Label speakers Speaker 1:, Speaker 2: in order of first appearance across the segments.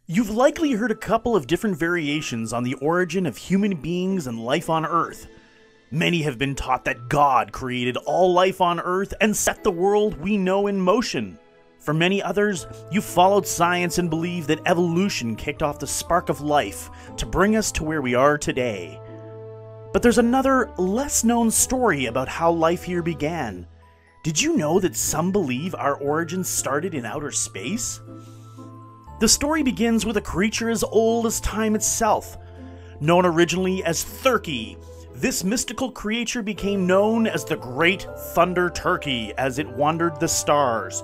Speaker 1: You've likely heard a couple of different variations on the origin of human beings and life on Earth. Many have been taught that God created all life on Earth and set the world we know in motion. For many others, you followed science and believe that evolution kicked off the spark of life to bring us to where we are today. But there's another, less-known story about how life here began. Did you know that some believe our origins started in outer space? The story begins with a creature as old as time itself. Known originally as Turkey, this mystical creature became known as the Great Thunderturkey as it wandered the stars.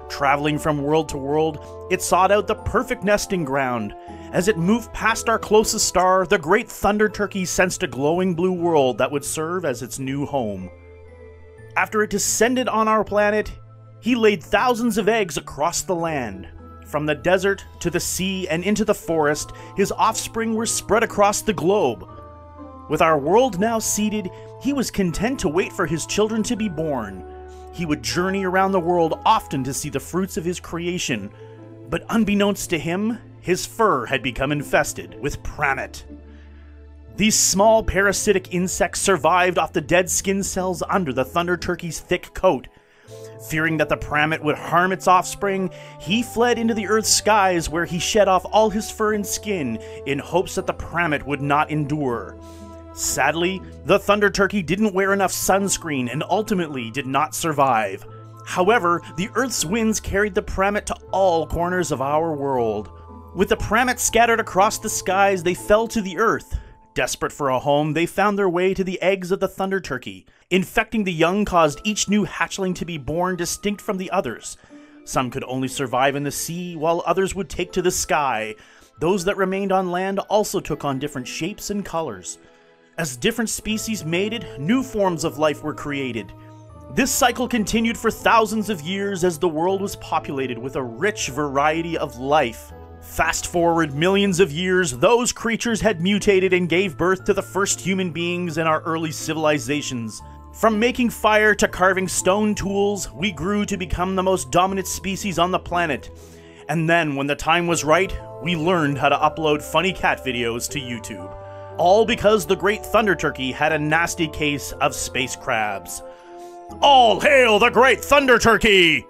Speaker 1: Traveling from world to world, it sought out the perfect nesting ground. As it moved past our closest star, the Great Thunderturkey sensed a glowing blue world that would serve as its new home. After it descended on our planet, he laid thousands of eggs across the land. From the desert to the sea and into the forest, his offspring were spread across the globe. With our world now seeded, he was content to wait for his children to be born. He would journey around the world often to see the fruits of his creation, but unbeknownst to him, his fur had become infested with pramit. These small parasitic insects survived off the dead skin cells under the thunderturkey's thick coat. Fearing that the pramit would harm its offspring, he fled into the Earth's skies where he shed off all his fur and skin in hopes that the pramit would not endure. Sadly, the thunderturkey didn't wear enough sunscreen and ultimately did not survive. However, the Earth's winds carried the pramit to all corners of our world. With the pramit scattered across the skies, they fell to the Earth. Desperate for a home, they found their way to the eggs of the thunderturkey. Infecting the young caused each new hatchling to be born distinct from the others. Some could only survive in the sea, while others would take to the sky. Those that remained on land also took on different shapes and colors. As different species mated, new forms of life were created. This cycle continued for thousands of years as the world was populated with a rich variety of life. Fast forward millions of years, those creatures had mutated and gave birth to the first human beings in our early civilizations. From making fire to carving stone tools, we grew to become the most dominant species on the planet. And then, when the time was right, we learned how to upload funny cat videos to YouTube. All because the Great Thunderturkey had a nasty case of space crabs. All hail the Great Thunderturkey!